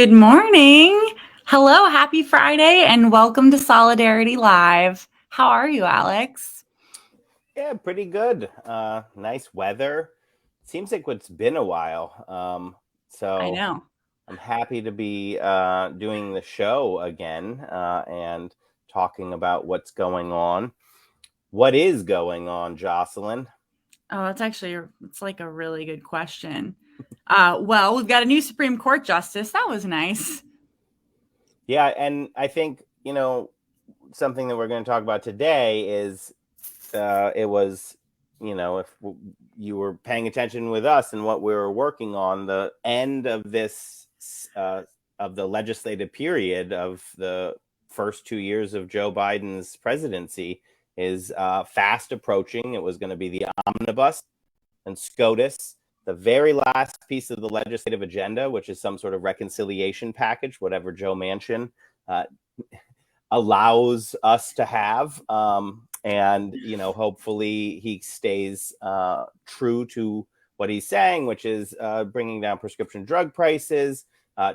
Good morning. Hello, happy Friday, and welcome to Solidarity Live. How are you, Alex? Yeah, pretty good. Nice weather. Seems like it's been a while. I So know. I'm happy to be doing the show again and talking about what's going on. What is going on, Jocelyn? Oh, it's like a really good question. Well, we've got a new Supreme Court justice. That was nice. Yeah, and I think, something that we're going to talk about today is it was, if you were paying attention with us and what we were working on, the end of this, of the legislative period of the first 2 years of Joe Biden's presidency is fast approaching. It was going to be the omnibus and SCOTUS, the very last piece of the legislative agenda, which is some sort of reconciliation package, whatever Joe Manchin allows us to have. And, hopefully he stays true to what he's saying, which is bringing down prescription drug prices,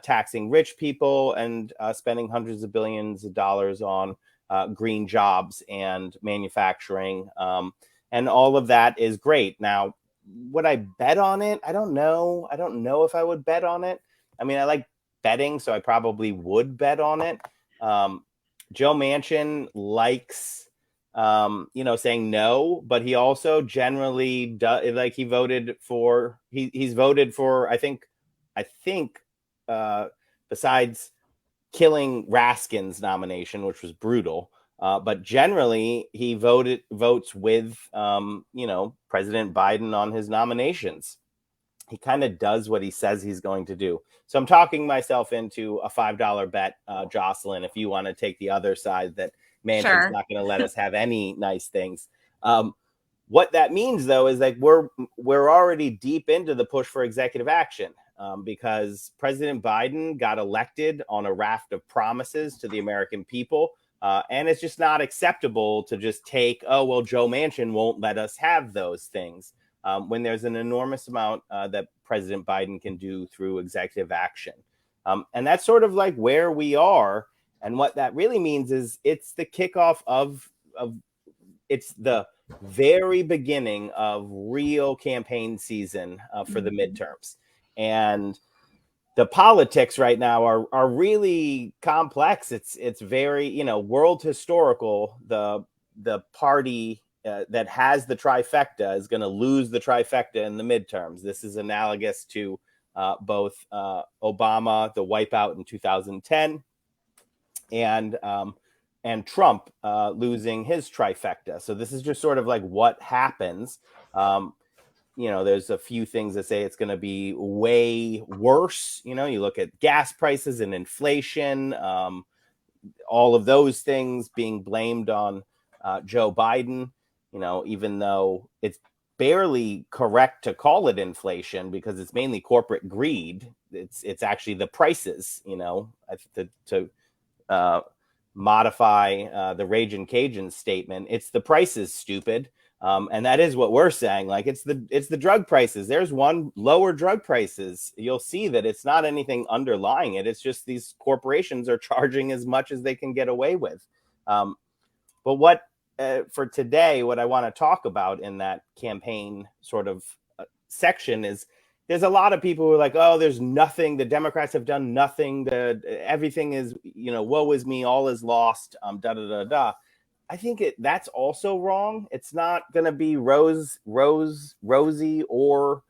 taxing rich people, and spending hundreds of billions of dollars on green jobs and manufacturing. And all of that is great. Now, would I bet on it? I don't know. I don't know if I would bet on it. I mean, I like betting, so I probably would bet on it. Joe Manchin likes, saying no, but he also generally does. Like he's voted for. I think, besides killing Raskin's nomination, which was brutal. But generally, he votes with, President Biden on his nominations. He kind of does what he says he's going to do. So I'm talking myself into a $5 bet, Jocelyn, if you want to take the other side that Manchin's not going to let us have any nice things. What that means, though, is like we're already deep into the push for executive action because President Biden got elected on a raft of promises to the American people. And it's just not acceptable to just take, Joe Manchin won't let us have those things. When there's an enormous amount that President Biden can do through executive action. And that's sort of like where we are. And what that really means is it's the kickoff of it's the very beginning of real campaign season for the midterms. And the politics right now are really complex. It's very, world historical. The party that has the trifecta is going to lose the trifecta in the midterms. This is analogous to both Obama, the wipeout in 2010, and Trump losing his trifecta. So this is just sort of like what happens. There's a few things that say it's going to be way worse. You look at gas prices and inflation, all of those things being blamed on Joe Biden. Even though it's barely correct to call it inflation because it's mainly corporate greed. It's actually the prices, to modify the Ragin' Cajun statement. It's the prices, stupid. And that is what we're saying. Like it's the drug prices. There's one, lower drug prices. You'll see that it's not anything underlying it. It's just these corporations are charging as much as they can get away with. But what for today, what I want to talk about in that campaign sort of section is there's a lot of people who are like, oh, there's nothing. The Democrats have done nothing. Everything is, woe is me, all is lost. I think that's also wrong. It's not going to be rosy or,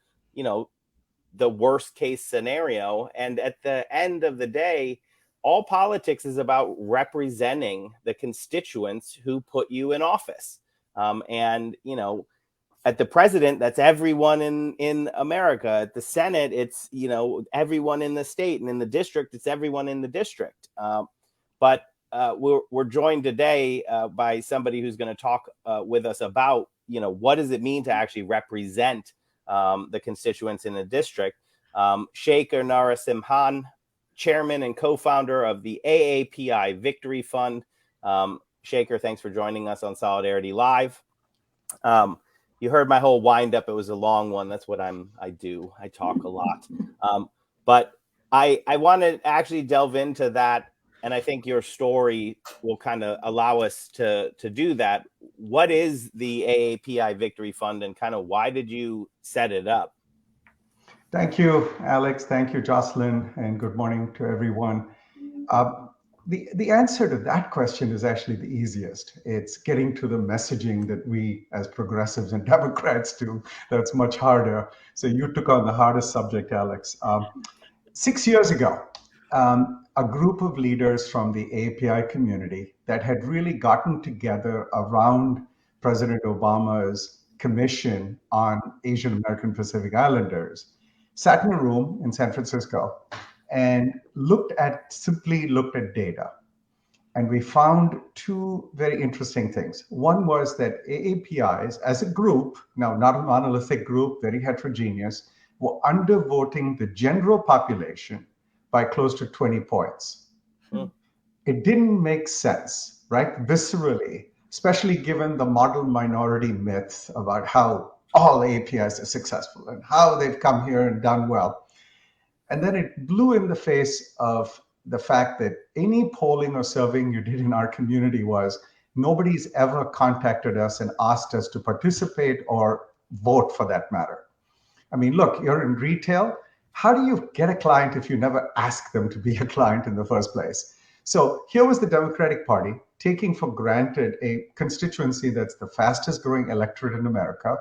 the worst case scenario. And at the end of the day, all politics is about representing the constituents who put you in office. And, at the president, that's everyone in America. At the Senate, it's, everyone in the state, and in the district, it's everyone in the district. But we're joined today by somebody who's going to talk with us about, what does it mean to actually represent the constituents in the district. Shekar Narasimhan, chairman and co-founder of the AAPI Victory Fund. Shekar, thanks for joining us on Solidarity Live. You heard my whole wind up. It was a long one. That's what I do. I talk a lot. But I want to actually delve into that, and I think your story will kind of allow us to do that. What is the AAPI Victory Fund, and kind of why did you set it up? Thank you, Alex. Thank you, Jocelyn, and good morning to everyone. Uh, the answer to that question is actually the easiest. It's getting to the messaging that we as progressives and Democrats do. That's much harder. So you took on the hardest subject, Alex. 6 years ago, a group of leaders from the API community that had really gotten together around President Obama's commission on Asian American Pacific Islanders sat in a room in San Francisco and simply looked at data. And we found two very interesting things. One was that AAPIs as a group, now not a monolithic group, very heterogeneous, were undervoting the general population by close to 20 points. It didn't make sense, right? Viscerally, especially given the model minority myth about how all APIs are successful and how they've come here and done well. And then it blew in the face of the fact that any polling or surveying you did in our community was nobody's ever contacted us and asked us to participate or vote for that matter. I mean, look, you're in retail. How do you get a client if you never ask them to be a client in the first place? So here was the Democratic Party taking for granted a constituency that's the fastest growing electorate in America,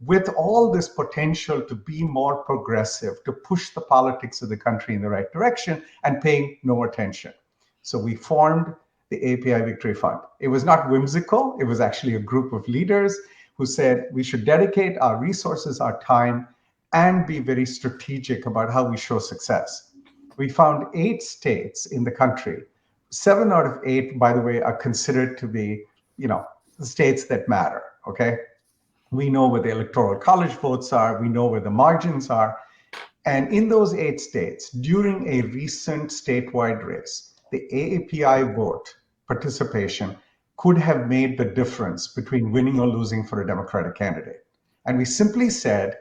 with all this potential to be more progressive, to push the politics of the country in the right direction, and paying no attention. So we formed the AAPI Victory Fund. It was not whimsical. It was actually a group of leaders who said we should dedicate our resources, our time, and be very strategic about how we show success. We found 8 states in the country. 7 out of 8, by the way, are considered to be, the states that matter, okay? We know where the electoral college votes are. We know where the margins are. And in those 8 states, during a recent statewide race, the AAPI vote participation could have made the difference between winning or losing for a Democratic candidate. And we simply said,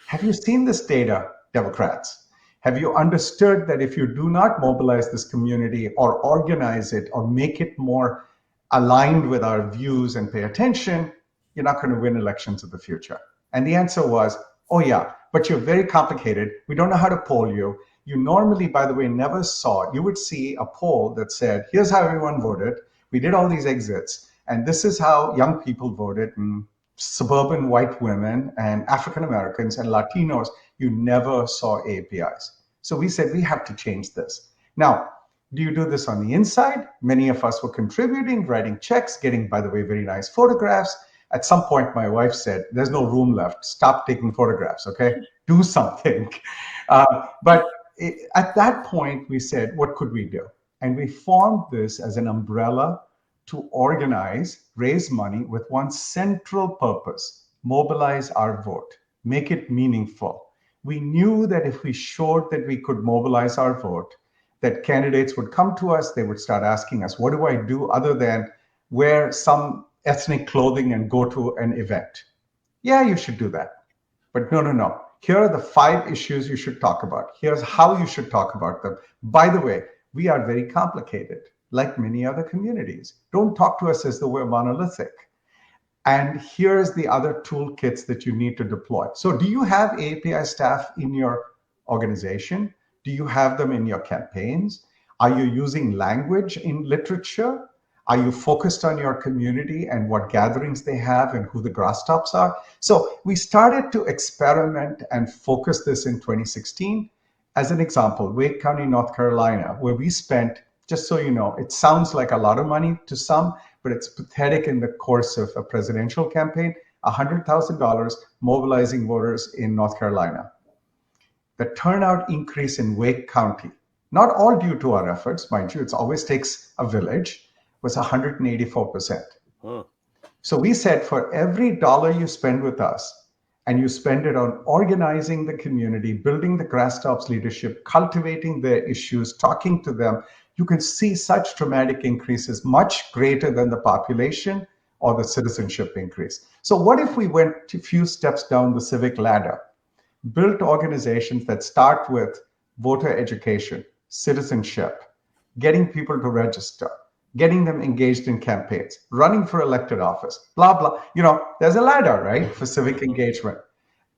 have you seen this data, Democrats? Have you understood that if you do not mobilize this community or organize it or make it more aligned with our views and pay attention, you're not going to win elections of the future? And the answer was, oh yeah, but you're very complicated. We don't know how to poll you. You normally, by the way, never saw, you would see a poll that said, here's how everyone voted. We did all these exits, and this is how young people voted, and suburban white women and African Americans and Latinos. You never saw APIs. So we said, we have to change this. Now, do you do this on the inside? Many of us were contributing, writing checks, getting, by the way, very nice photographs. At some point, my wife said, there's no room left. Stop taking photographs, okay? Do something. But at that point, we said, what could we do? And we formed this as an umbrella to organize, raise money with one central purpose: mobilize our vote, make it meaningful. We knew that if we showed that we could mobilize our vote, that candidates would come to us, they would start asking us, what do I do other than wear some ethnic clothing and go to an event? Yeah, you should do that. But no. Here are the 5 issues you should talk about. Here's how you should talk about them. By the way, we are very complicated, like many other communities. Don't talk to us as though we're monolithic. And here's the other toolkits that you need to deploy. So do you have API staff in your organization? Do you have them in your campaigns? Are you using language in literature? Are you focused on your community and what gatherings they have and who the grass tops are? So we started to experiment and focus this in 2016. As an example, Wake County, North Carolina, where we spent, just so you know, it sounds like a lot of money to some, but it's pathetic in the course of a presidential campaign, $100,000 mobilizing voters in North Carolina. The turnout increase in Wake County, not all due to our efforts, mind you, it always takes a village, was 184%. So we said for every dollar you spend with us, and you spend it on organizing the community, building the grass tops leadership, cultivating their issues, talking to them, you can see such dramatic increases, much greater than the population or the citizenship increase. So what if we went a few steps down the civic ladder, built organizations that start with voter education, citizenship, getting people to register, getting them engaged in campaigns, running for elected office, blah, blah. There's a ladder, right, for civic engagement.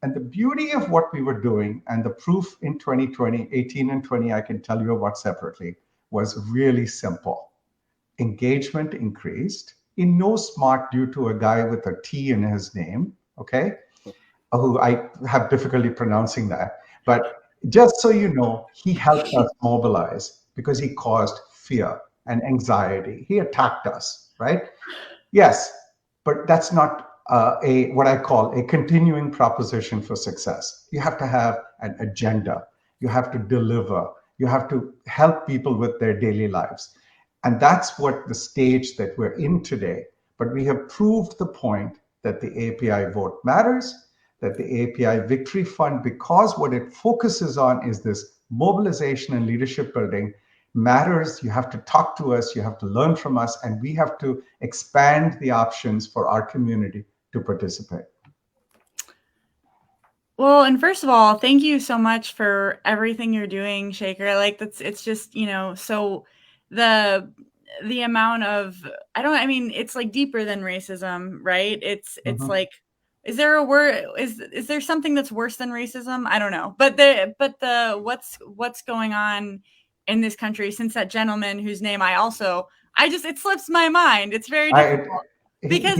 And the beauty of what we were doing, and the proof in 2020, 18 and 20, I can tell you about separately, was really simple. Engagement increased, in no smart due to a guy with a T in his name, okay, who I have difficulty pronouncing that. But just so you know, he helped us mobilize because he caused fear and anxiety. He attacked us, right? Yes, but that's not what I call a continuing proposition for success. You have to have an agenda. You have to deliver. You have to help people with their daily lives. And that's what the stage that we're in today. But we have proved the point that the API vote matters, that the API Victory Fund, because what it focuses on is this mobilization and leadership building, matters. You have to talk to us, you have to learn from us, and we have to expand the options for our community to participate. Well, and first of all, thank you so much for everything you're doing, Shekar. Like it's just, so the amount of, it's like deeper than racism, right? It's like, is there a word, is there something that's worse than racism? I don't know. But the what's going on in this country since that gentleman whose name it slips my mind. It's very difficult. Because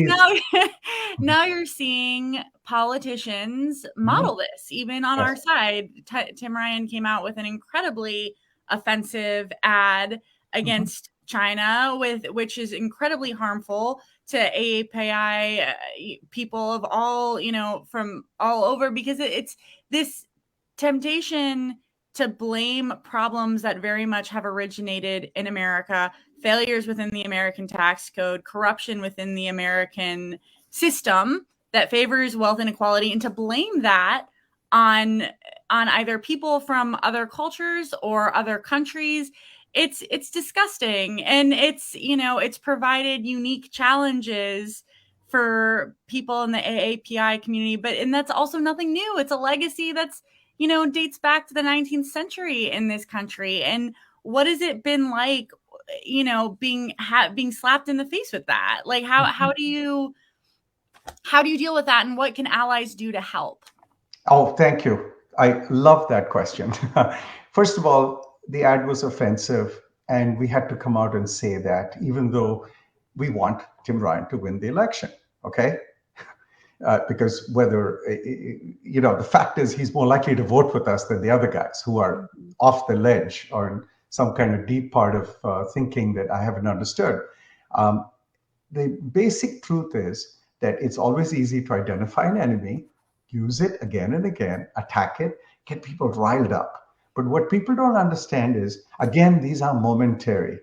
now you're seeing politicians model this, even on our side. Tim Ryan came out with an incredibly offensive ad against China, which is incredibly harmful to AAPI people of all, from all over, because it's this temptation to blame problems that very much have originated in America, failures within the American tax code, corruption within the American system that favors wealth inequality, and to blame that on either people from other cultures or other countries. It's disgusting. And it's provided unique challenges for people in the AAPI community, and that's also nothing new. It's a legacy that's, dates back to the 19th century in this country. And what has it been like, being slapped in the face with that? Like, how do you deal with that, and what can allies do to help? Oh, thank you. I love that question. First of all, the ad was offensive, and we had to come out and say that, even though we want Tim Ryan to win the election, okay? Because the fact is he's more likely to vote with us than the other guys who are off the ledge or in some kind of deep part of thinking that I haven't understood. The basic truth is that it's always easy to identify an enemy, use it again and again, attack it, get people riled up. But what people don't understand is, again, these are momentary.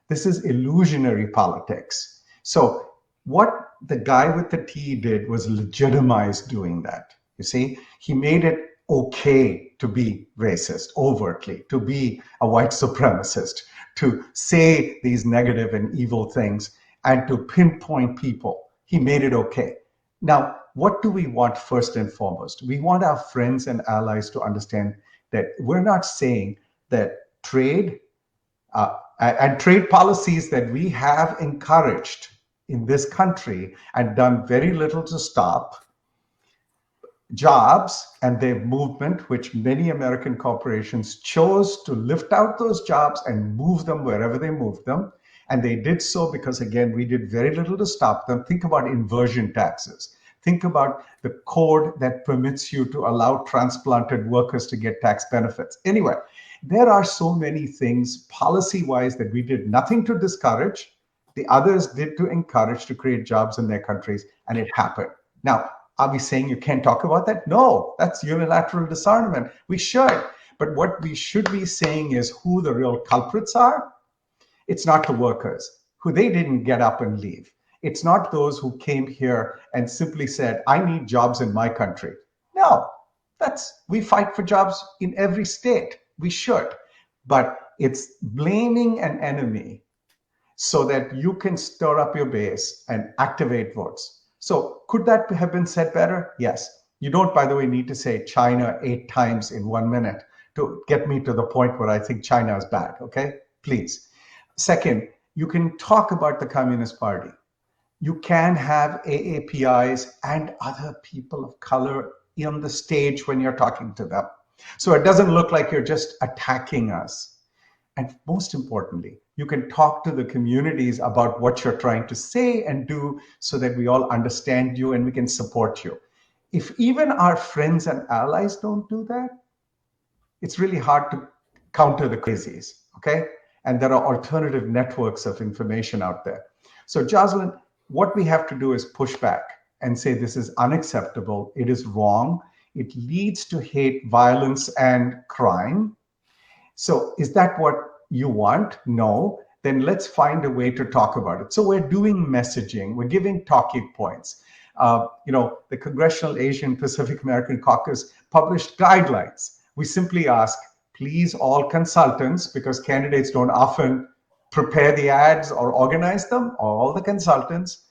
This is illusionary politics. So what the guy with the T did was legitimize doing that. You see, he made it okay to be racist overtly, to be a white supremacist, to say these negative and evil things, and to pinpoint people. He made it okay. Now, what do we want first and foremost? We want our friends and allies to understand that we're not saying that trade and trade policies that we have encouraged in this country and done very little to stop, jobs and their movement, which many American corporations chose to lift out those jobs and move them wherever they moved them. And they did so because, again, we did very little to stop them. Think about inversion taxes. Think about the code that permits you to allow transplanted workers to get tax benefits. Anyway, there are so many things policy-wise that we did nothing to discourage. The others did to encourage, to create jobs in their countries, and it happened. Now, are we saying you can't talk about that? No, that's unilateral disarmament. We should. But what we should be saying is who the real culprits are. It's not the workers, who they didn't get up and leave. It's not those who came here and simply said, I need jobs in my country. No, we fight for jobs in every state. We should. But it's blaming an enemy so that you can stir up your base and activate votes. So could that have been said better? Yes. You don't, by the way, need to say China 8 times in 1 minute to get me to the point where I think China is bad, okay? Please. Second, you can talk about the Communist Party. You can have AAPIs and other people of color on the stage when you're talking to them. So it doesn't look like you're just attacking us. And most importantly, you can talk to the communities about what you're trying to say and do so that we all understand you and we can support you. If even our friends and allies don't do that, it's really hard to counter the crazies, okay? And there are alternative networks of information out there. So, Jocelyn, what we have to do is push back and say this is unacceptable, it is wrong, it leads to hate, violence, and crime. So is that what you want? No. Then let's find a way to talk about it. So we're doing messaging, we're giving talking points. The Congressional Asian Pacific American Caucus published guidelines. We simply ask, please, all consultants, because candidates don't often prepare the ads or organize them, all the consultants,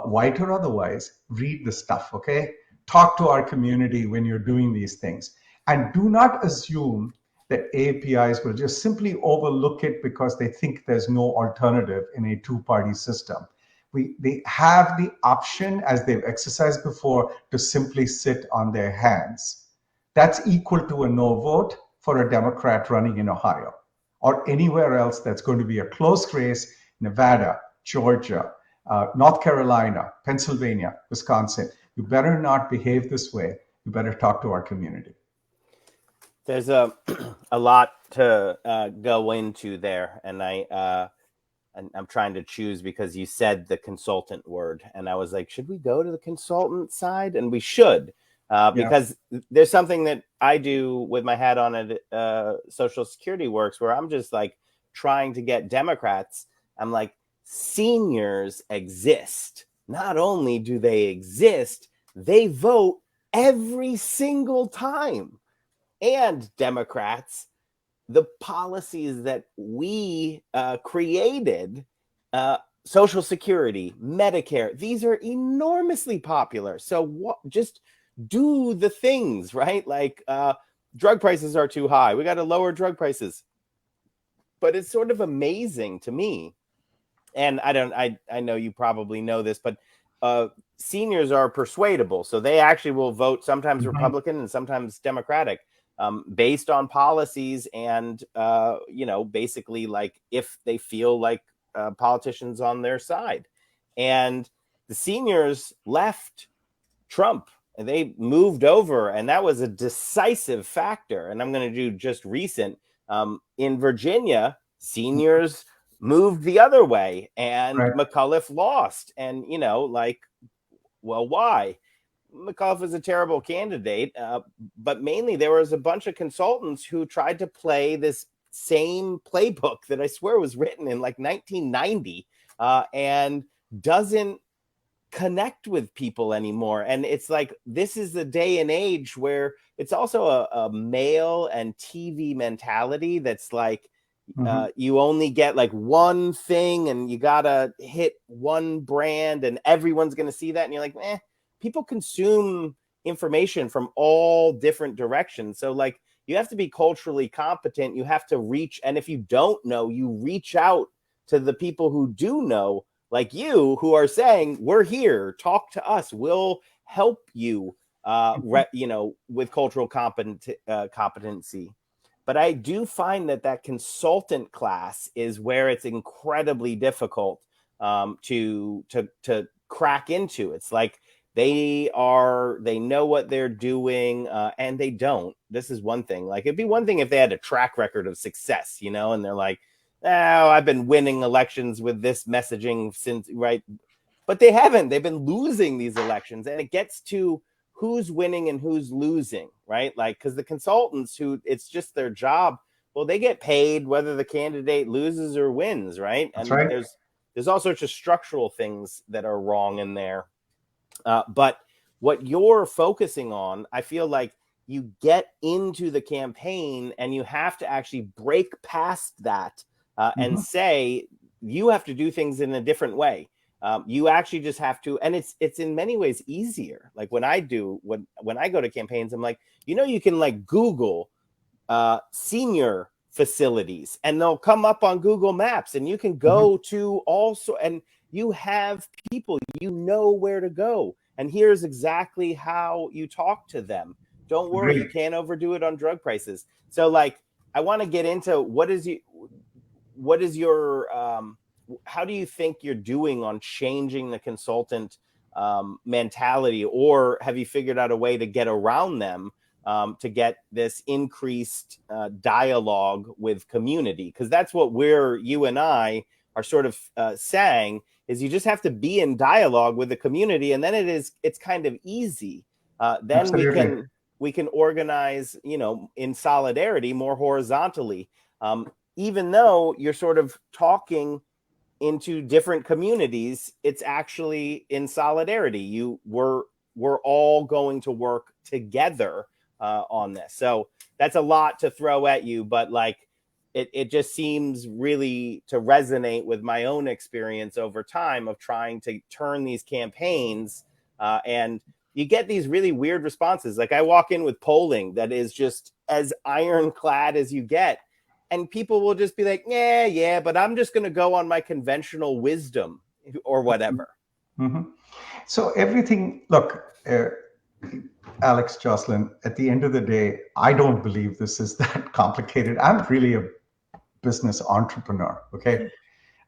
white or otherwise, read the stuff, okay? Talk to our community when you're doing these things. And do not assume that APIs will just simply overlook it because they think there's no alternative in a two-party system. They have the option, as they've exercised before, to simply sit on their hands. That's equal to a no vote for a Democrat running in Ohio or anywhere else that's going to be a close race, Nevada, Georgia, North Carolina, Pennsylvania, Wisconsin. You better not behave this way. You better talk to our community. There's a lot to go into there, and I'm trying to choose because you said the consultant word, and I was like, should we go to the consultant side? And we should, because there's something that I do with my hat on at Social Security Works, where I'm just like trying to get Democrats. I'm like, seniors exist. Not only do they exist, they vote every single time. And Democrats, the policies that we created, Social Security, Medicare, these are enormously popular. So just do the things, right? Like drug prices are too high. We got to lower drug prices. But it's sort of amazing to me. And I know you probably know this, but seniors are persuadable. So they actually will vote sometimes Republican and sometimes Democratic. Based on policies and, basically like if they feel like politicians on their side. And the seniors left Trump and they moved over, and that was a decisive factor. And I'm going to do just recent. In Virginia, seniors moved the other way, and McAuliffe lost. And, well, why? McAuliffe is a terrible candidate, but mainly there was a bunch of consultants who tried to play this same playbook that I swear was written in like 1990 and doesn't connect with people anymore. And it's like, this is the day and age where it's also a male and TV mentality that's like, you only get like one thing and you gotta hit one brand and everyone's gonna see that. And you're like, people consume information from all different directions. So like you have to be culturally competent. You have to reach. And if you don't know, you reach out to the people who do know, like you, who are saying, we're here, talk to us. We'll help you, with cultural competency. But I do find that consultant class is where it's incredibly difficult to crack into. It's like, they know what they're doing, and they don't. This is one thing. Like, it'd be one thing if they had a track record of success, and they're like, oh, I've been winning elections with this messaging since, right? But they haven't. They've been losing these elections, and it gets to who's winning and who's losing, right? Like, because the consultants who it's just their job, well, they get paid whether the candidate loses or wins, right? That's and right. there's all sorts of structural things that are wrong in there. But what you're focusing on, I feel like you get into the campaign and you have to actually break past that and say you have to do things in a different way. You actually just have to, and it's in many ways easier. Like when I go to campaigns, I'm like, you can like Google senior facilities, and they'll come up on Google Maps, and you can go to also, and you have people, you know where to go. And here's exactly how you talk to them. Don't worry, you can't overdo it on drug prices. So like, I want to get into what is your how do you think you're doing on changing the consultant mentality, or have you figured out a way to get around them to get this increased dialogue with community? Because that's what you and I are sort of saying, is you just have to be in dialogue with the community, and then it's kind of easy. Then Absolutely. we can organize, in solidarity more horizontally. Even though you're sort of talking into different communities, it's actually in solidarity. We're all going to work together on this. So that's a lot to throw at you, but like it just seems really to resonate with my own experience over time of trying to turn these campaigns, and you get these really weird responses. Like I walk in with polling that is just as ironclad as you get, and people will just be like, yeah, but I'm just going to go on my conventional wisdom or whatever. Mm-hmm. So everything, look, Alex, Jocelyn, at the end of the day, I don't believe this is that complicated. I'm really a business entrepreneur, okay?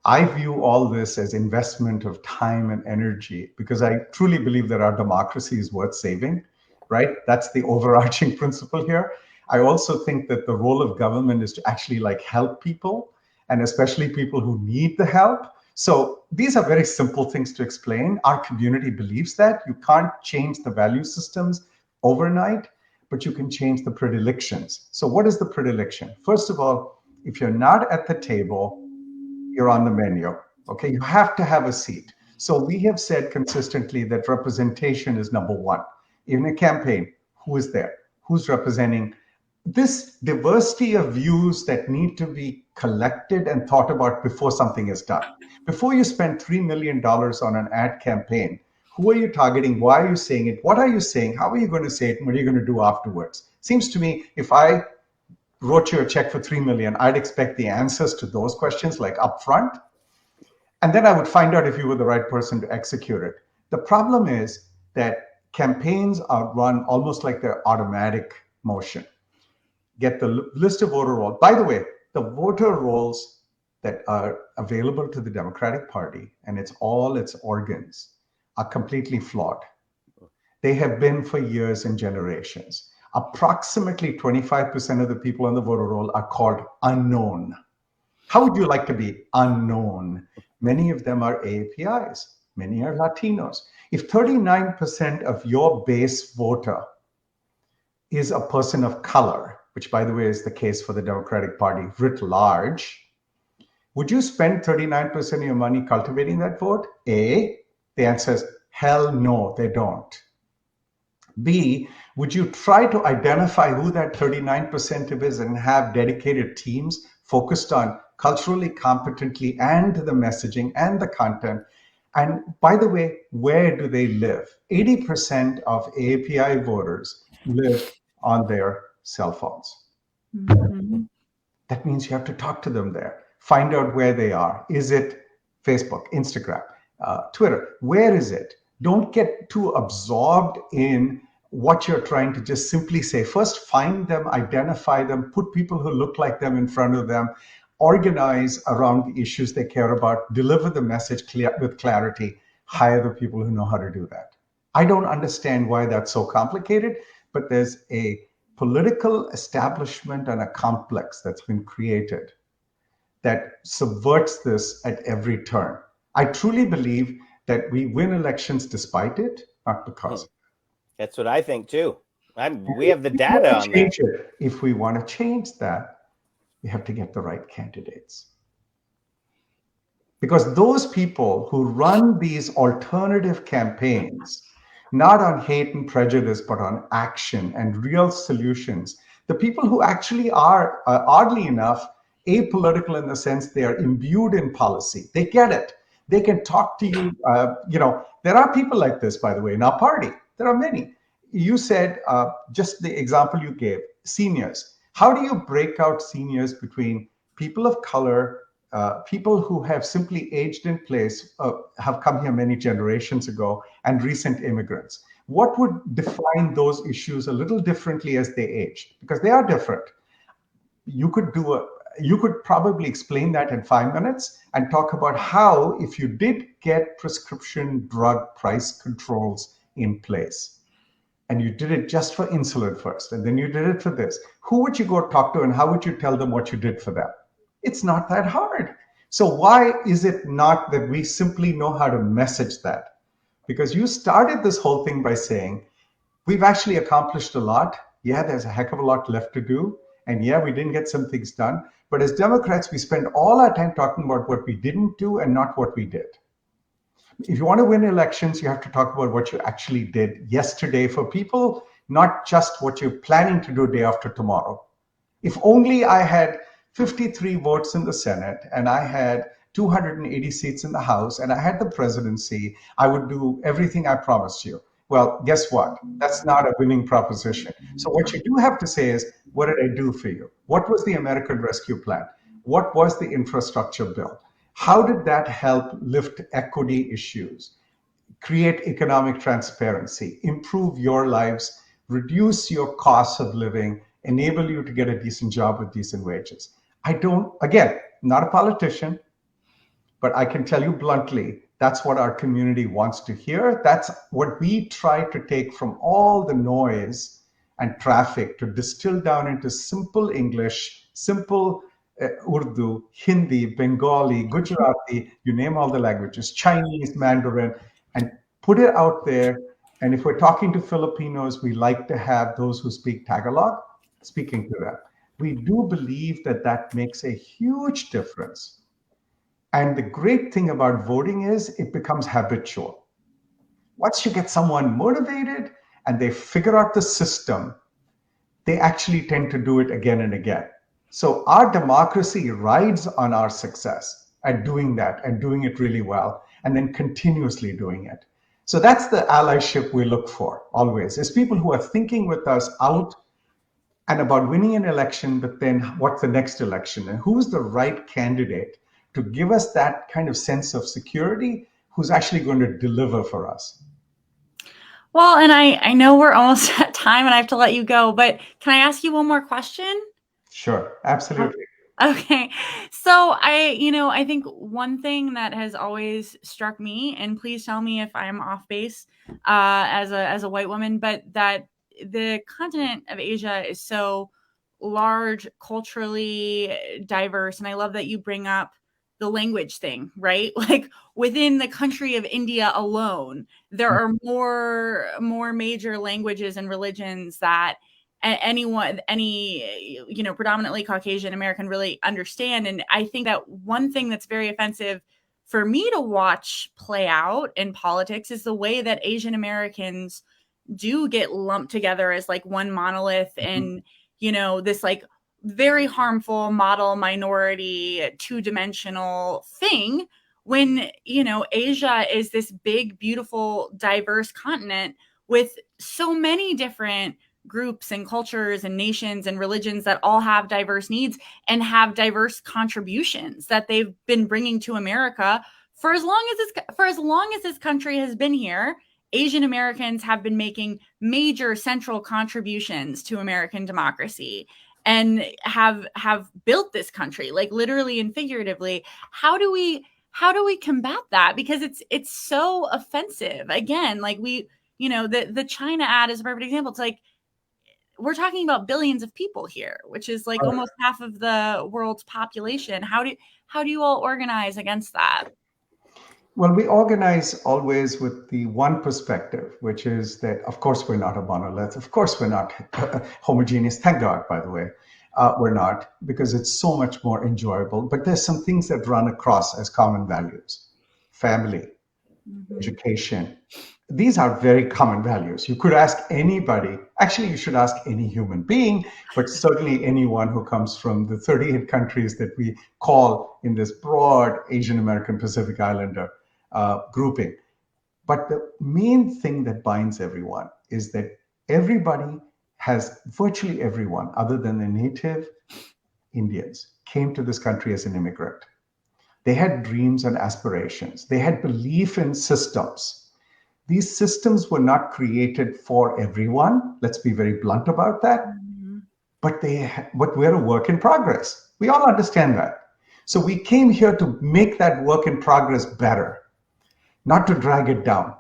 I view all this as investment of time and energy because I truly believe that our democracy is worth saving, right? That's the overarching principle here. I also think that the role of government is to actually like help people, and especially people who need the help. So these are very simple things to explain. Our community believes that you can't change the value systems overnight, but you can change the predilections. So what is the predilection? First of all, if you're not at the table, you're on the menu. Okay, you have to have a seat. So we have said consistently that representation is number one. In a campaign, who is there? Who's representing this diversity of views that need to be collected and thought about before something is done? Before you spend $3 million on an ad campaign, who are you targeting? Why are you saying it? What are you saying? How are you going to say it? And what are you going to do afterwards? Seems to me, if I wrote you a check for 3 million, I'd expect the answers to those questions like upfront. And then I would find out if you were the right person to execute it. The problem is that campaigns are run almost like they're automatic motion. Get the list of voter rolls. By the way, the voter rolls that are available to the Democratic Party and all its organs are completely flawed. They have been for years and generations. Approximately 25% of the people on the voter roll are called unknown. How would you like to be unknown? Many of them are AAPIs. Many are Latinos. If 39% of your base voter is a person of color, which by the way is the case for the Democratic Party writ large, would you spend 39% of your money cultivating that vote? A, the answer is hell no, they don't. B, would you try to identify who that 39% is and have dedicated teams focused on culturally competently and the messaging and the content? And by the way, where do they live? 80% of AAPI voters live on their cell phones. Mm-hmm. That means you have to talk to them there, find out where they are. Is it Facebook, Instagram, Twitter? Where is it? Don't get too absorbed in what you're trying to just simply say. First, find them, identify them, put people who look like them in front of them, organize around the issues they care about, deliver the message with clarity, hire the people who know how to do that. I don't understand why that's so complicated, but there's a political establishment and a complex that's been created that subverts this at every turn. I truly believe that we win elections despite it, not because. That's what I think too. We have the data on that. If we want to change that, we have to get the right candidates. Because those people who run these alternative campaigns, not on hate and prejudice, but on action and real solutions, the people who actually are, oddly enough, apolitical in the sense they are imbued in policy, they get it. They can talk to you. There are people like this, by the way, in our party. There are many. You said, just the example you gave, seniors. How do you break out seniors between people of color, people who have simply aged in place, have come here many generations ago, and recent immigrants? What would define those issues a little differently as they age? Because they are different. You could probably explain that in 5 minutes and talk about how, if you did get prescription drug price controls in place, and you did it just for insulin first, and then you did it for this, who would you go talk to, and how would you tell them what you did for them? It's not that hard. So why is it not that we simply know how to message that? Because you started this whole thing by saying, we've actually accomplished a lot. Yeah, there's a heck of a lot left to do. And yeah, we didn't get some things done. But as Democrats, we spend all our time talking about what we didn't do and not what we did. If you want to win elections, you have to talk about what you actually did yesterday for people, not just what you're planning to do day after tomorrow. If only I had 53 votes in the Senate and I had 280 seats in the House and I had the presidency, I would do everything I promised you. Well, guess what? That's not a winning proposition. So what you do have to say is, what did I do for you? What was the American Rescue Plan? What was the infrastructure bill? How did that help lift equity issues, create economic transparency, improve your lives, reduce your costs of living, enable you to get a decent job with decent wages? Again, not a politician, but I can tell you bluntly, that's what our community wants to hear. That's what we try to take from all the noise and traffic to distill down into simple English, simple Urdu, Hindi, Bengali, Gujarati, you name all the languages, Chinese, Mandarin, and put it out there. And if we're talking to Filipinos, we like to have those who speak Tagalog speaking to them. We do believe that that makes a huge difference. And the great thing about voting is it becomes habitual. Once you get someone motivated and they figure out the system, they actually tend to do it again and again. So our democracy rides on our success at doing that and doing it really well, and then continuously doing it. So that's the allyship we look for always, is people who are thinking with us out and about winning an election, but then what's the next election and who's the right candidate to give us that kind of sense of security, who's actually going to deliver for us. Well, and I know we're almost at time and I have to let you go, but can I ask you one more question? Sure, absolutely. Okay. So I think one thing that has always struck me, and please tell me if I'm off base as a white woman, but that the continent of Asia is so large, culturally diverse. And I love that you bring up the language thing, right? Like within the country of India alone, there are more major languages and religions that any predominantly Caucasian American really understand. And I think that one thing that's very offensive for me to watch play out in politics is the way that Asian Americans do get lumped together as like one monolith and, this like very harmful model minority two-dimensional thing when, Asia is this big, beautiful, diverse continent with so many different groups and cultures and nations and religions that all have diverse needs and have diverse contributions that they've been bringing to America for as long as this country has been here. Asian Americans have been making major central contributions to American democracy and have built this country, like literally and figuratively. How do we combat that? Because it's so offensive. Again, like the China ad is a perfect example. It's like, we're talking about billions of people here, which is like almost half of the world's population. How do you all organize against that? Well, we organize always with the one perspective, which is that, of course, we're not a monolith. Of course, we're not homogeneous. Thank God, by the way, we're not, because it's so much more enjoyable. But there's some things that run across as common values: family, education. These are very common values. You could ask anybody, actually, you should ask any human being, but certainly anyone who comes from the 38 countries that we call in this broad Asian American Pacific Islander grouping. But the main thing that binds everyone is that everybody has virtually everyone, other than the native Indians, came to this country as an immigrant. They had dreams and aspirations. They had belief in systems. These systems were not created for everyone. Let's be very blunt about that. Mhm. But we're a work in progress. We all understand that. So we came here to make that work in progress better, not to drag it down.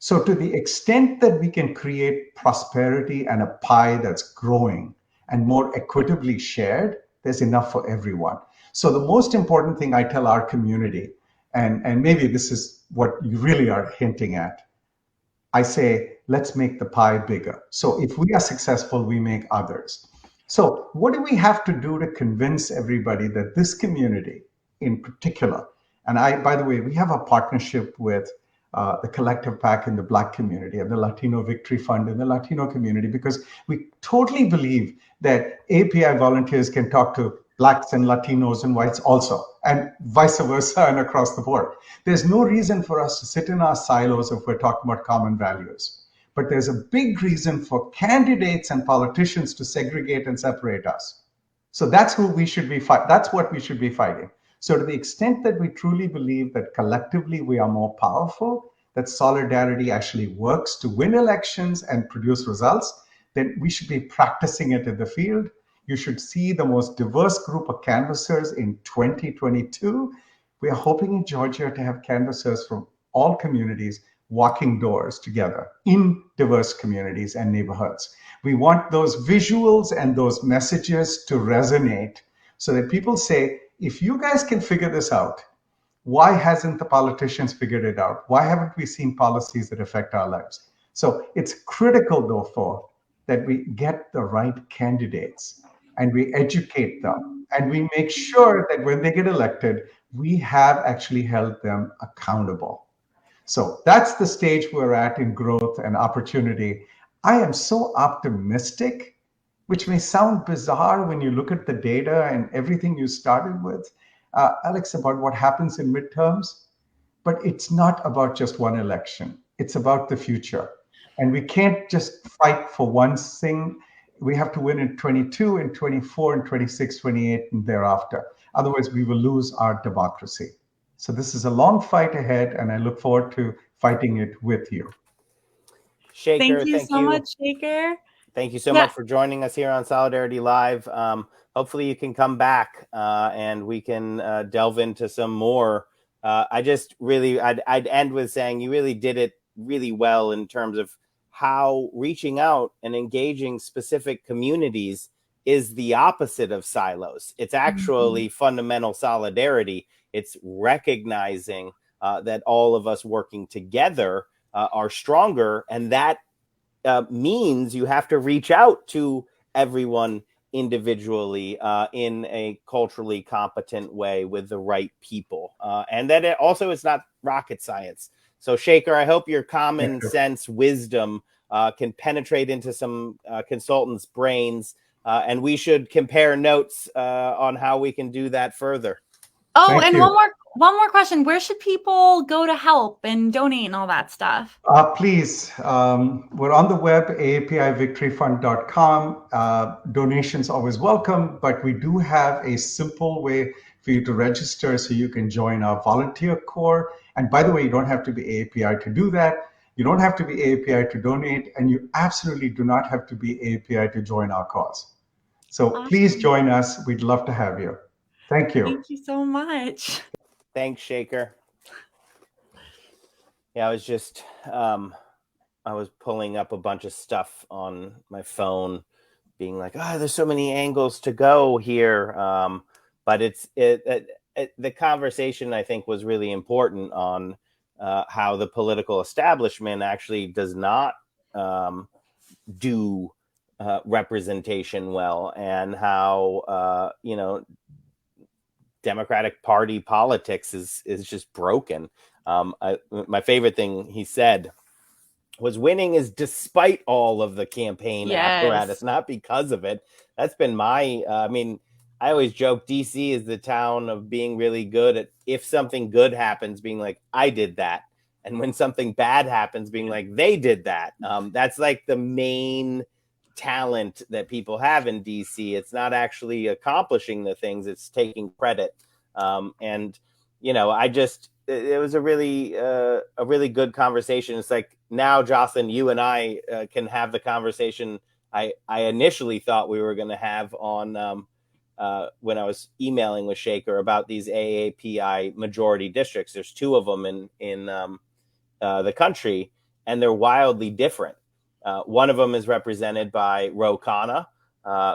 So to the extent that we can create prosperity and a pie that's growing and more equitably shared, there's enough for everyone. So the most important thing I tell our community, and maybe this is what you really are hinting at, I say, let's make the pie bigger. So if we are successful, we make others. So what do we have to do to convince everybody that this community in particular, and by the way, we have a partnership with the Collective PAC in the Black community and the Latino Victory Fund in the Latino community, because we totally believe that API volunteers can talk to Blacks and Latinos and whites also, and vice versa and across the board. There's no reason for us to sit in our silos if we're talking about common values. But there's a big reason for candidates and politicians to segregate and separate us. So that's who we should be fighting. That's what we should be fighting. So to the extent that we truly believe that collectively we are more powerful, that solidarity actually works to win elections and produce results, then we should be practicing it in the field. You should see the most diverse group of canvassers in 2022. We are hoping in Georgia to have canvassers from all communities walking doors together in diverse communities and neighborhoods. We want those visuals and those messages to resonate so that people say, if you guys can figure this out, why hasn't the politicians figured it out? Why haven't we seen policies that affect our lives? So it's critical, therefore, that we get the right candidates and we educate them and we make sure that when they get elected, we have actually held them accountable. So that's the stage we're at in growth and opportunity. I am so optimistic, which may sound bizarre when you look at the data and everything you started with, Alex, about what happens in midterms. But it's not about just one election. It's about the future. And we can't just fight for one thing. We have to win in 22, in 24, in 26, 28, and thereafter. Otherwise, we will lose our democracy. So this is a long fight ahead, and I look forward to fighting it with you. Thank Shekar, you thank so you. much, Shekar. Thank you so Yeah. much for joining us here on Solidarity Live. Hopefully you can come back and we can delve into some more. I'd end with saying you really did it really well in terms of how reaching out and engaging specific communities is the opposite of silos. It's actually fundamental solidarity. It's recognizing that all of us working together are stronger, and that means you have to reach out to everyone individually in a culturally competent way with the right people. And that it's not rocket science. So Shekar, I hope your common sense wisdom can penetrate into some consultants' brains, and we should compare notes on how we can do that further. Oh, Thank and you. one more question. Where should people go to help and donate and all that stuff? Please, we're on the web, aapivictoryfund.com. Donations always welcome, but we do have a simple way for you to register so you can join our volunteer corps. And by the way, you don't have to be AAPI to do that. You don't have to be AAPI to donate, and you absolutely do not have to be AAPI to join our cause. So Awesome. Please join us. We'd love to have you. Thank you. Thank you so much. Thanks, Shekar. Yeah, I was just I was pulling up a bunch of stuff on my phone, being like, there's so many angles to go here. But the conversation, I think, was really important on how the political establishment actually does not do representation well, and how Democratic Party politics is just broken. My favorite thing he said was, winning is despite all of the campaign apparatus, not because of it. That's been my, I always joke DC is the town of being really good at, if something good happens, being like, I did that. And when something bad happens, being like, they did that. That's like the main talent that people have in DC. It's not actually accomplishing the things; it's taking credit. And it was a really good conversation. It's like now, Jocelyn, you and I can have the conversation I initially thought we were going to have on when I was emailing with Shekar about these AAPI majority districts. There's two of them in the country, and they're wildly different. One of them is represented by Ro Khanna,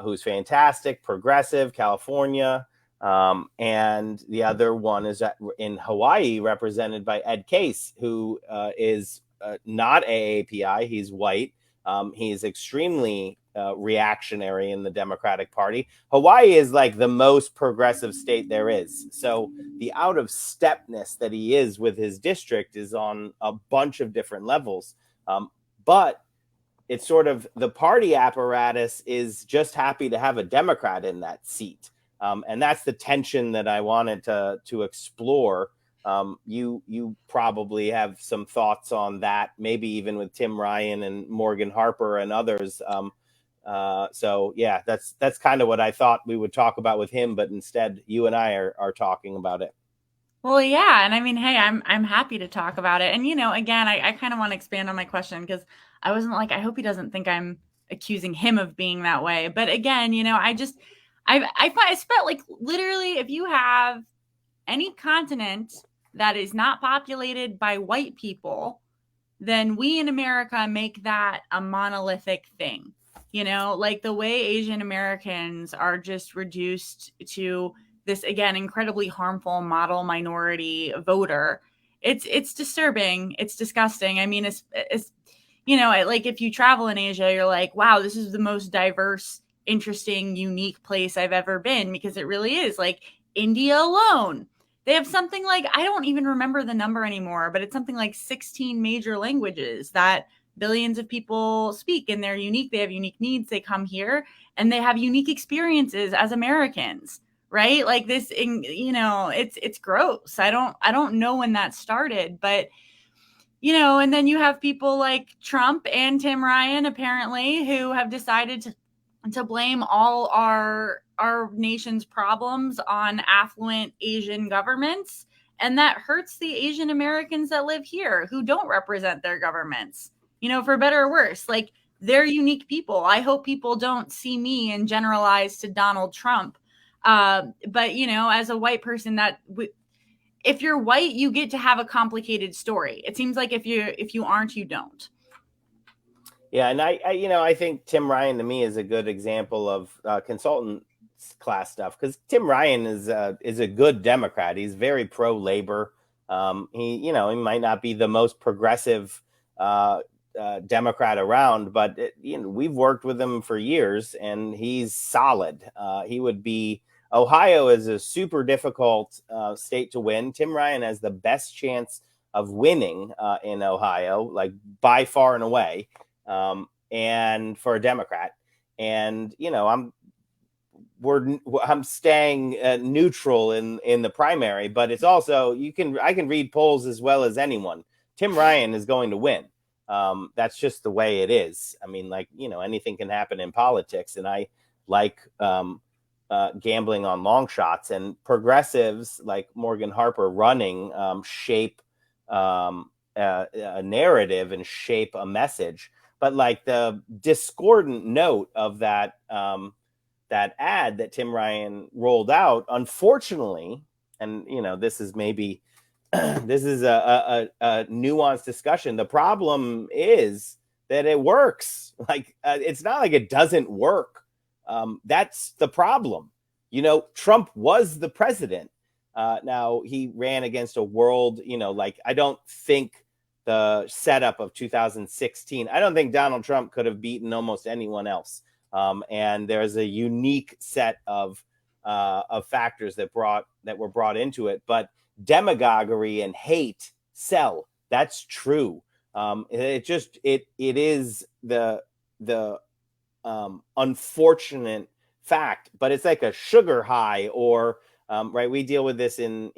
who's fantastic, progressive, California. And the other one is in Hawaii, represented by Ed Case, who is not AAPI. He's white. He's extremely reactionary in the Democratic Party. Hawaii is like the most progressive state there is. So the out of stepness that he is with his district is on a bunch of different levels. But it's sort of the party apparatus is just happy to have a Democrat in that seat. And that's the tension that I wanted to explore. You probably have some thoughts on that, maybe even with Tim Ryan and Morgan Harper and others. So yeah, that's kind of what I thought we would talk about with him, but instead you and I are talking about it. Well, yeah, and I mean, hey, I'm happy to talk about it. And again, I kind of want to expand on my question because I wasn't like, I hope he doesn't think I'm accusing him of being that way. But again, I spent like literally, if you have any continent that is not populated by white people, then we in America make that a monolithic thing. Like the way Asian Americans are just reduced to this, again, incredibly harmful model minority voter. It's disturbing. It's disgusting. I mean, it's like if you travel in Asia, you're like, wow, this is the most diverse, interesting, unique place I've ever been, because it really is. Like India alone, they have something like, I don't even remember the number anymore, but it's something like 16 major languages that billions of people speak, and they're unique. They have unique needs. They come here and they have unique experiences as Americans, right? Like this, it's gross. I don't know when that started, but and then you have people like Trump and Tim Ryan, apparently, who have decided to blame all our nation's problems on affluent Asian governments. And that hurts the Asian Americans that live here who don't represent their governments, for better or worse. Like, they're unique people. I hope people don't see me and generalize to Donald Trump. But, as a white person, if you're white, you get to have a complicated story. It seems like if you aren't, you don't. Yeah, and I think Tim Ryan to me is a good example of consultant class stuff, because Tim Ryan is a good Democrat. He's very pro labor. He might not be the most progressive Democrat around, but we've worked with him for years, and he's solid. He would be. Ohio is a super difficult state to win. Tim Ryan has the best chance of winning in Ohio, like by far and away, and for a Democrat. And I'm staying neutral in the primary, but it's also I can read polls as well as anyone. Tim Ryan is going to win. That's just the way it is. I mean, like, anything can happen in politics, and I like gambling on long shots, and progressives like Morgan Harper running shape a narrative and shape a message. But like the discordant note of that ad that Tim Ryan rolled out, unfortunately, and this is maybe this is a nuanced discussion. The problem is that it works. Like it's not like it doesn't work. That's the problem. Trump was the president. Now he ran against a world, like I don't think the setup of 2016, I don't think Donald Trump could have beaten almost anyone else. And there's a unique set of factors that were brought into it. But demagoguery and hate sell. That's true. It is the unfortunate fact, but it's like a sugar high, or right. We deal with this in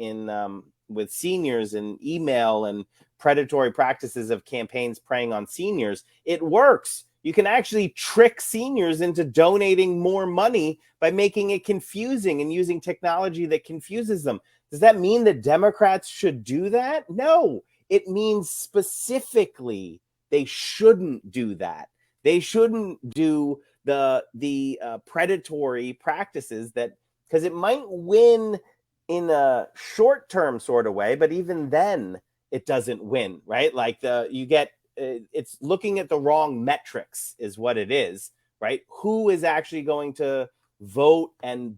with seniors and email and predatory practices of campaigns preying on seniors. It works. You can actually trick seniors into donating more money by making it confusing and using technology that confuses them. Does that mean that Democrats should do that? No, it means specifically they shouldn't do that. They shouldn't do the predatory practices that, because it might win in a short-term sort of way, but even then it doesn't win, right? Like it's looking at the wrong metrics is what it is, right? Who is actually going to vote and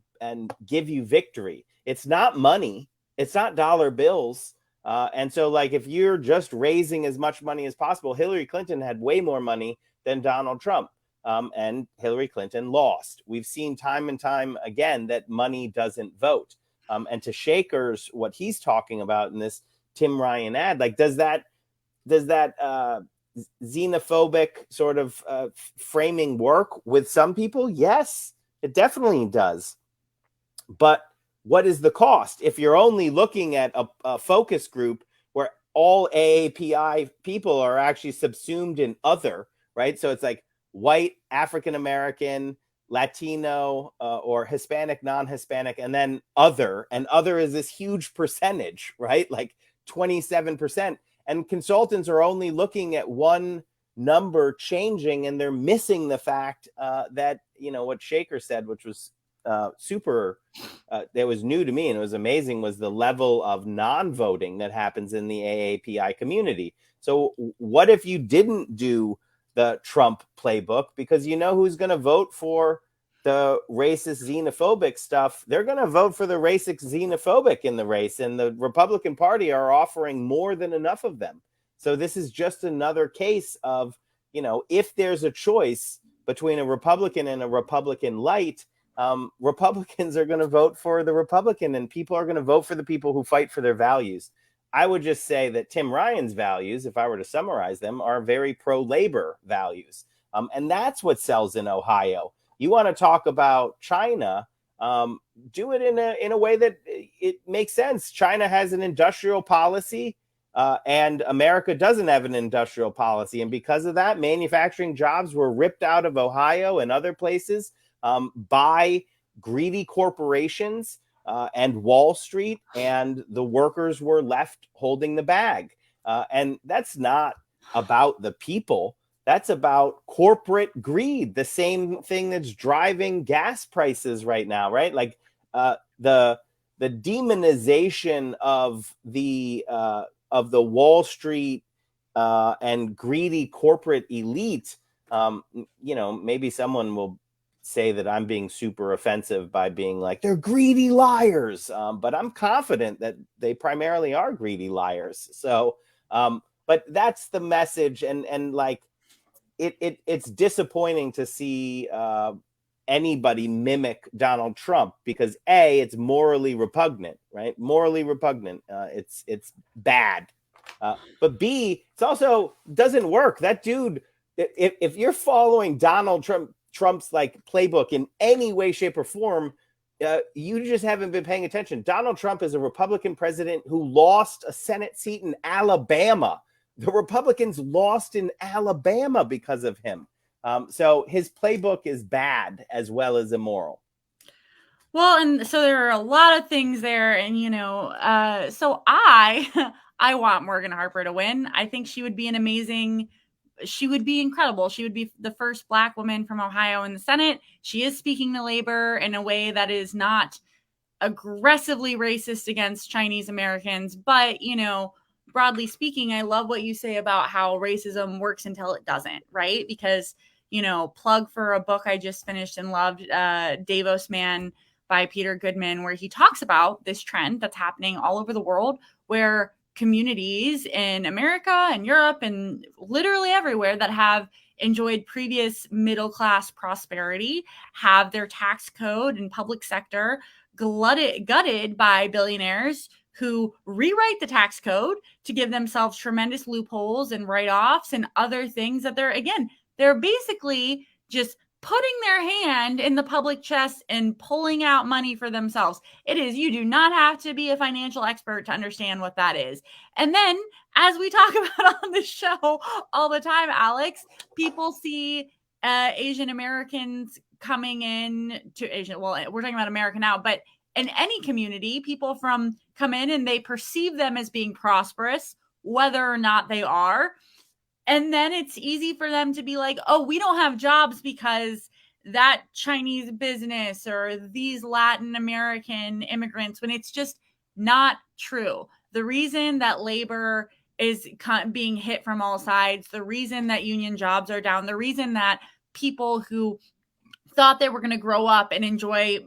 give you victory? It's not money. It's not dollar bills. And so, like, if you're just raising as much money as possible, Hillary Clinton had way more money than Donald Trump. And Hillary Clinton lost. We've seen time and time again that money doesn't vote. And to Shekar's, what he's talking about in this Tim Ryan ad, like, does that xenophobic sort of framing work with some people? Yes, it definitely does. But what is the cost? If you're only looking at a focus group where all AAPI people are actually subsumed in other, right? So it's like white, African-American, Latino, or Hispanic, non-Hispanic, and then other. And other is this huge percentage, right? Like 27%. And consultants are only looking at one number changing, and they're missing the fact that, what Shekar said, which was that was new to me and it was amazing, was the level of non-voting that happens in the AAPI community. So what if you didn't do the Trump playbook? Because who's going to vote for the racist xenophobic stuff? They're going to vote for the racist xenophobic in the race, and the Republican Party are offering more than enough of them. So this is just another case of, if there's a choice between a Republican and a Republican light, Republicans are going to vote for the Republican, and people are going to vote for the people who fight for their values. I would just say that Tim Ryan's values, if I were to summarize them, are very pro-labor values. And that's what sells in Ohio. You want to talk about China, do it in a way that it makes sense. China has an industrial policy, and America doesn't have an industrial policy. And because of that, manufacturing jobs were ripped out of Ohio and other places by greedy corporations and Wall Street, and the workers were left holding the bag. And that's not about the people. That's about corporate greed, the same thing that's driving gas prices right now, right? Like the demonization of the Wall Street and greedy corporate elite. Maybe someone will say that I'm being super offensive by being like, they're greedy liars. But I'm confident that they primarily are greedy liars. So, but that's the message. And like, it's disappointing to see anybody mimic Donald Trump, because A, it's morally repugnant, right? Morally repugnant. It's bad. But B, it's also doesn't work. That dude, if you're following Donald Trump's like playbook in any way, shape, or form, you just haven't been paying attention. Donald Trump is a Republican president who lost a Senate seat in Alabama. The Republicans lost in Alabama because of him. So his playbook is bad as well as immoral. Well, and so there are a lot of things there, and so I want Morgan Harper to win. I think she would be she would be incredible. She would be the first Black woman from Ohio in the Senate. She is speaking to labor in a way that is not aggressively racist against Chinese Americans, but broadly speaking, I love what you say about how racism works until it doesn't, right? Because, plug for a book I just finished and loved, Davos Man by Peter Goodman, where he talks about this trend that's happening all over the world, where communities in America and Europe and literally everywhere that have enjoyed previous middle-class prosperity have their tax code and public sector gutted by billionaires who rewrite the tax code to give themselves tremendous loopholes and write-offs and other things that they're basically just putting their hand in the public chest and pulling out money for themselves. You do not have to be a financial expert to understand what that is. And then as we talk about on the show all the time, Alex, people see Asian Americans coming in to Asian. Well, we're talking about America now, but in any community, people from come in and they perceive them as being prosperous, whether or not they are. And then it's easy for them to be like, oh, we don't have jobs because that Chinese business or these Latin American immigrants, when it's just not true. The reason that labor is being hit from all sides, the reason that union jobs are down, the reason that people who thought they were going to grow up and enjoy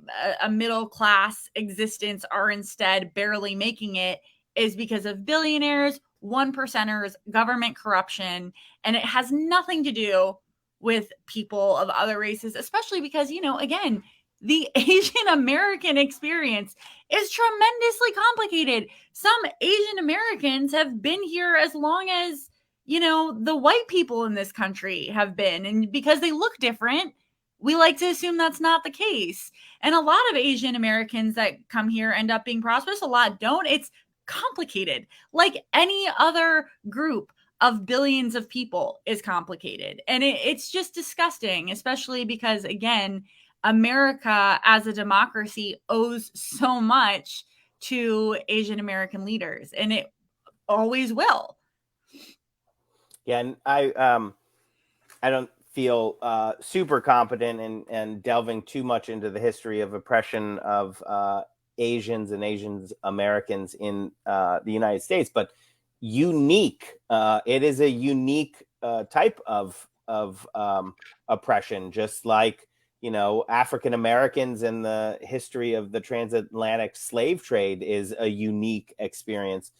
a middle class existence are instead barely making it is because of billionaires, one percenters, government corruption. And it has nothing to do with people of other races, especially because, you know, again, the Asian American experience is tremendously complicated. Some Asian Americans have been here as long as, you know, the white people in this country have been. And because they look different, we like to assume that's not the case. And a lot of Asian Americans that come here end up being prosperous. A lot don't. It's complicated. Like any other group of billions of people is complicated. And it's just disgusting, especially because, again, America as a democracy owes so much to Asian American leaders, and it always will. Yeah, and I don't feel super competent in delving too much into the history of oppression of Asians and Asians Americans in the United States, but unique. It is a unique type of oppression, just like, you know, African Americans in the history of the transatlantic slave trade is a unique experience.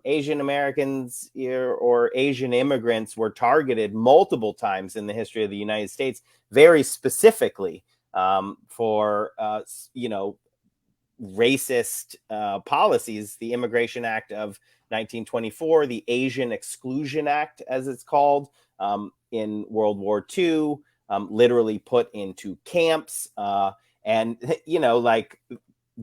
Asian Americans or Asian immigrants were targeted multiple times in the history of the United States, very specifically for, you know, racist policies. The Immigration Act of 1924, the Asian Exclusion Act, as it's called, in World War II, literally put into camps. And, you know, like,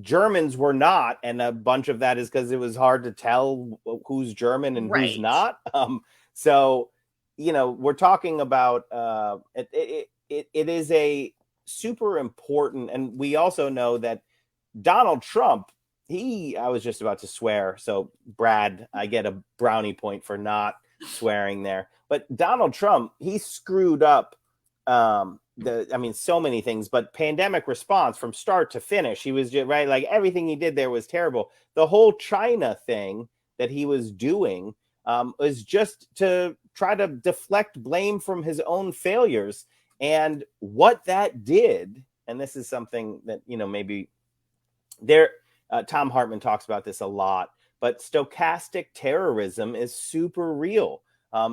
Germans were not, and a bunch of that is because it was hard to tell who's German and Right. who's not. So, you know, we're talking about it is a super important, and we also know that Donald Trump, I was just about to swear, so Brad, I get a brownie point for not swearing there. But Donald Trump, he screwed up so many things, but pandemic response from start to finish, he was just right. Like, everything he did there was terrible. The whole China thing that he was doing was just to try to deflect blame from his own failures. And what that did, and this is something that, you know, maybe Tom Hartman talks about this a lot, but stochastic terrorism is super real.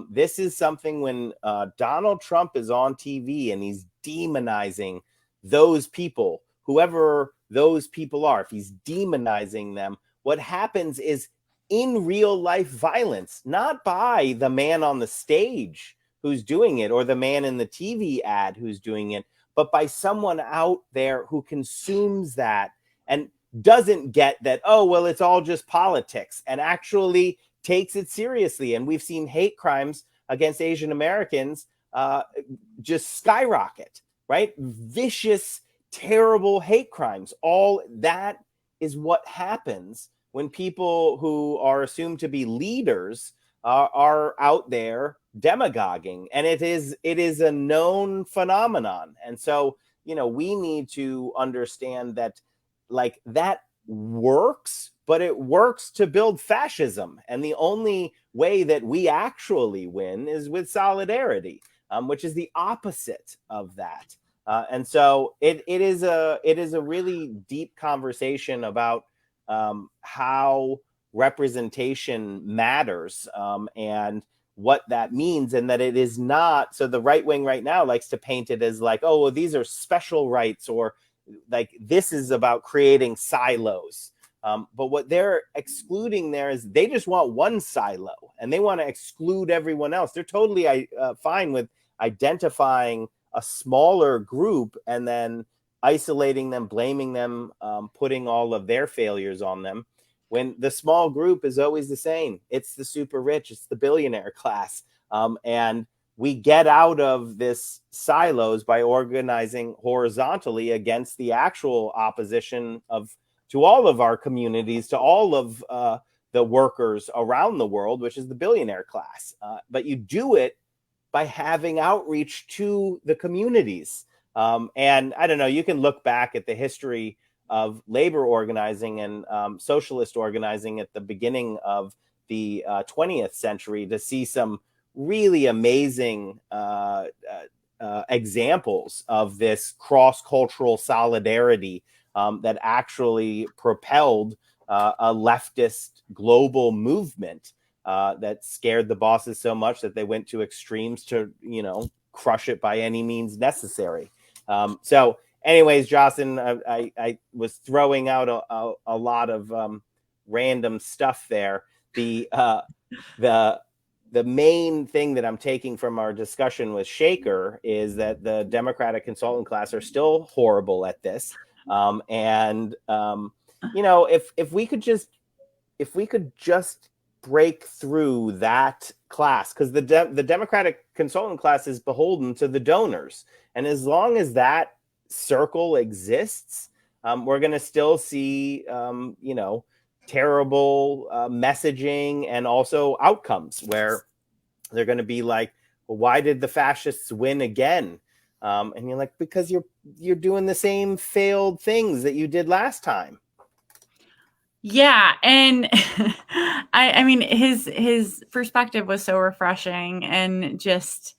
This is something when Donald Trump is on TV and he's demonizing those people, whoever those people are, if he's demonizing them, what happens is in real life violence, not by the man on the stage who's doing it or the man in the TV ad who's doing it, but by someone out there who consumes that and doesn't get that, oh, well, it's all just politics, and actually takes it seriously. And we've seen hate crimes against Asian Americans just skyrocket, right? Vicious, terrible hate crimes. All that is what happens when people who are assumed to be leaders are out there demagoguing. And it is a known phenomenon. And so, you know, we need to understand that, like, that works, but it works to build fascism. And the only way that we actually win is with solidarity, which is the opposite of that. And so it is a really deep conversation about how representation matters and what that means, and that it is not. So the right wing right now likes to paint it as like, oh, well, these are special rights, or like this is about creating silos. But what they're excluding there is they just want one silo and they want to exclude everyone else. They're totally fine with identifying a smaller group and then isolating them, blaming them, putting all of their failures on them. when the small group is always the same. It's the super rich, it's the billionaire class. And we get out of this silos by organizing horizontally against the actual opposition to all of our communities, to all of the workers around the world, which is the billionaire class. But you do it by having outreach to the communities. And I don't know, you can look back at the history of labor organizing and socialist organizing at the beginning of the 20th century to see some really amazing examples of this cross-cultural solidarity that actually propelled a leftist global movement that scared the bosses so much that they went to extremes to, crush it by any means necessary. So anyways, Jocelyn, I was throwing out a lot of random stuff there. The main thing that I'm taking from our discussion with Shekar is that the Democratic consultant class are still horrible at this. If we could just break through that class, because the Democratic consultant class is beholden to the donors, and as long as that circle exists, we're going to still see terrible messaging and also outcomes where they're going to be like, well, why did the fascists win again? And you're like, because you're doing the same failed things that you did last time. Yeah, and I mean his perspective was so refreshing and just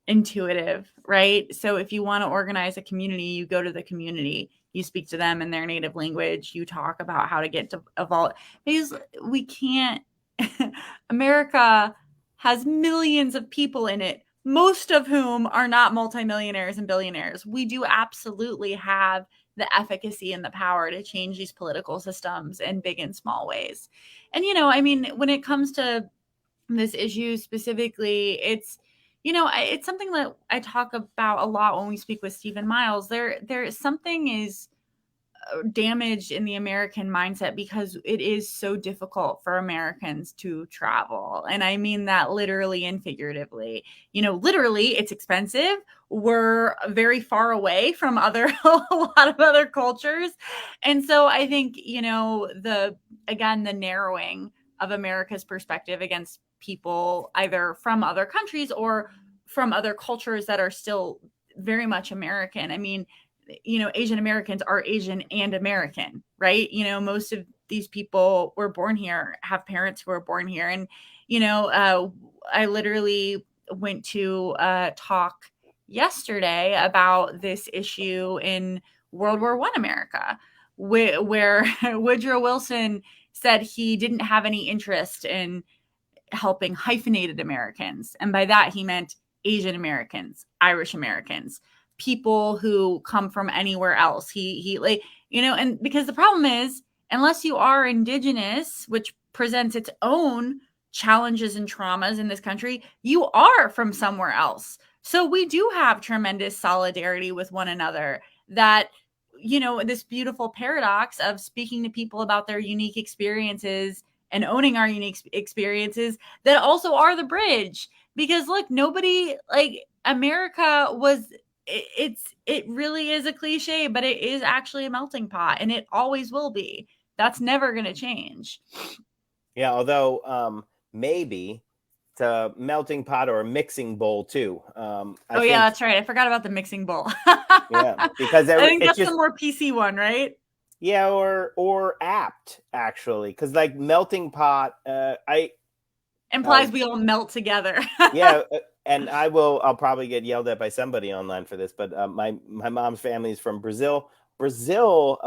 intuitive, right? So if you want to organize a community, you go to the community, you speak to them in their native language, you talk about how to get to evolve, because we can't America has millions of people in it, most of whom are not multimillionaires and billionaires. We do absolutely have the efficacy and the power to change these political systems in big and small ways. And I mean, when it comes to this issue specifically, it's it's something that I talk about a lot when we speak with Stephen Miles. There is something is damaged in the American mindset because it is so difficult for Americans to travel. And I mean that literally and figuratively. Literally it's expensive. We're very far away from a lot of other cultures. And so I think, the narrowing of America's perspective against people either from other countries or from other cultures that are still very much American. I mean, Asian Americans are Asian and American, right? Most of these people were born here, have parents who were born here. And, I literally went to talk yesterday about this issue in World War I America, where Woodrow Wilson said he didn't have any interest in helping hyphenated Americans. And by that, he meant Asian Americans, Irish Americans, people who come from anywhere else. And because the problem is, unless you are indigenous, which presents its own challenges and traumas in this country, you are from somewhere else. So we do have tremendous solidarity with one another, that this beautiful paradox of speaking to people about their unique experiences and owning our unique experiences that also are the bridge. Because look, America was, it really is a cliche, but it is actually a melting pot, and it always will be. That's never going to change. Yeah, although maybe it's a melting pot or a mixing bowl too. Yeah, that's right. I forgot about the mixing bowl. Yeah, because I think that's the more PC one, right? Yeah, or apt actually, because like melting pot, implies we all melt together. Yeah, and I'll probably get yelled at by somebody online for this, but my mom's family is from Brazil. Brazil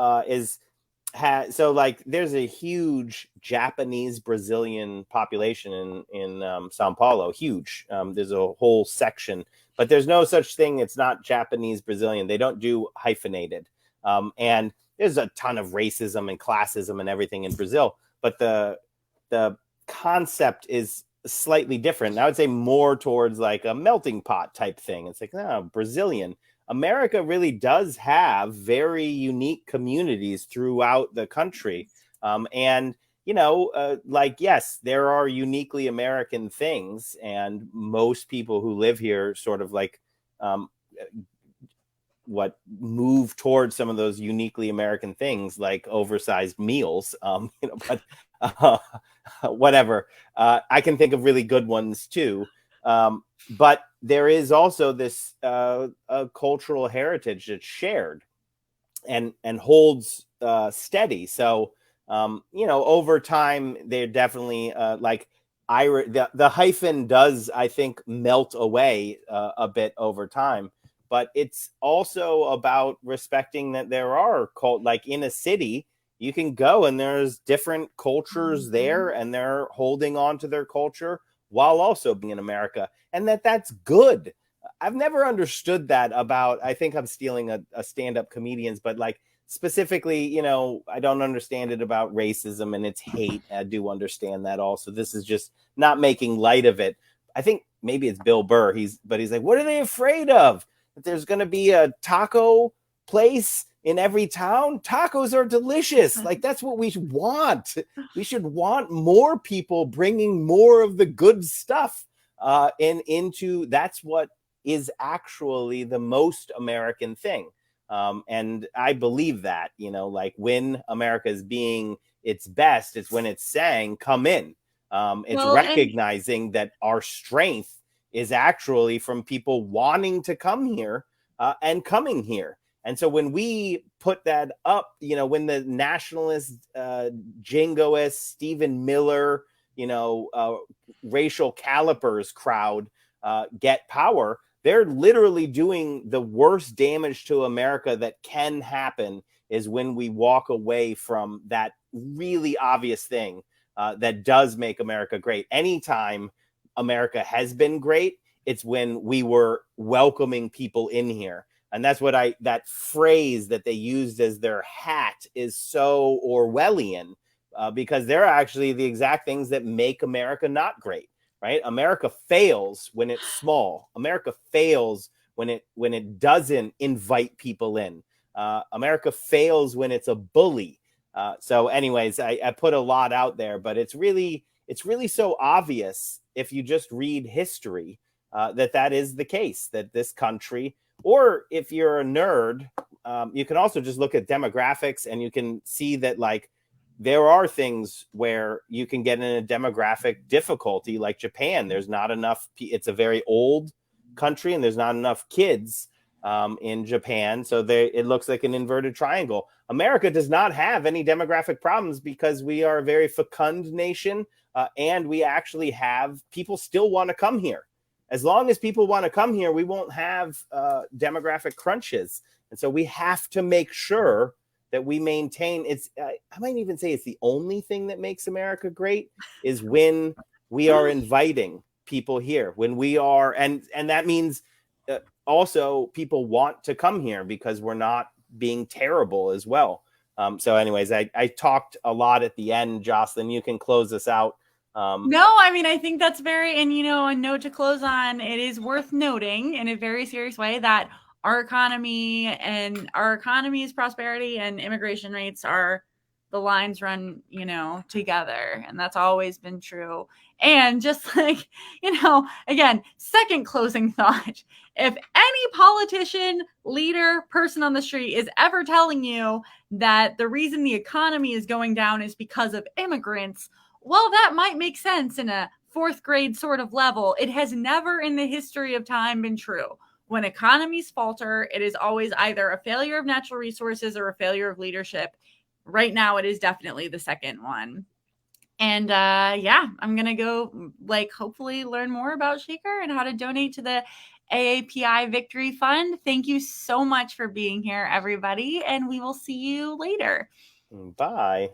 so like there's a huge Japanese Brazilian population in Sao Paulo, huge. There's a whole section, but there's no such thing. It's not Japanese Brazilian. They don't do hyphenated, and there's a ton of racism and classism and everything in Brazil, but the concept is slightly different. I would say more towards like a melting pot type thing. It's like, Brazilian. America really does have very unique communities throughout the country. And like, yes, there are uniquely American things, and most people who live here sort of like um, what move towards some of those uniquely American things, like oversized meals. But uh, whatever. I can think of really good ones too. But there is also this cultural heritage that's shared and holds steady. So over time, they're definitely like the hyphen does, I think, melt away a bit over time. But it's also about respecting that there are like in a city, you can go and there's different cultures there, and they're holding on to their culture while also being in America, and that's good. I've never understood that about, I think I'm stealing a stand-up comedian's, but like specifically, I don't understand it about racism and its hate. I do understand that also. This is just not making light of it. I think maybe it's Bill Burr. He's like, what are they afraid of? That there's going to be a taco place in every town? Tacos are delicious. Like, that's what we want. We should want more people bringing more of the good stuff into, that's what is actually the most American thing. And I believe that, like when America is being its best, it's when it's saying, come in. It's recognizing that our strength is actually from people wanting to come here and coming here. And so when we put that up, when the nationalist, jingoist, Stephen Miller, racial calipers crowd get power, they're literally doing the worst damage to America that can happen, is when we walk away from that really obvious thing that does make America great. Anytime America has been great, it's when we were welcoming people in here. And that's what that phrase that they used as their hat is so Orwellian, because they're actually the exact things that make America not great. Right? America fails when it's small. America fails when it doesn't invite people in. America fails when it's a bully. So anyways, I put a lot out there, but it's really so obvious if you just read history that is the case, that this country, or if you're a nerd, you can also just look at demographics and you can see that, like, there are things where you can get in a demographic difficulty, like Japan. There's not enough. It's a very old country, and there's not enough kids in Japan. So it looks like an inverted triangle. America does not have any demographic problems because we are a very fecund nation, and we actually have people still want to come here. As long as people want to come here, we won't have demographic crunches. And so we have to make sure that we maintain. I might even say it's the only thing that makes America great, is when we are inviting people here, when we are, and that means also people want to come here because we're not being terrible as well. So anyways, I talked a lot at the end. Jocelyn, you can close us out. No, I mean, I think that's very, and a note to close on, it is worth noting in a very serious way that our economy's prosperity and immigration rates are, the lines run, together. And that's always been true. And just like, again, second closing thought, if any politician, leader, person on the street is ever telling you that the reason the economy is going down is because of immigrants, well, that might make sense in a fourth grade sort of level. It has never in the history of time been true. When economies falter, it is always either a failure of natural resources or a failure of leadership. Right now, it is definitely the second one. And I'm going to go hopefully learn more about Shekar and how to donate to the AAPI Victory Fund. Thank you so much for being here, everybody. And we will see you later. Bye.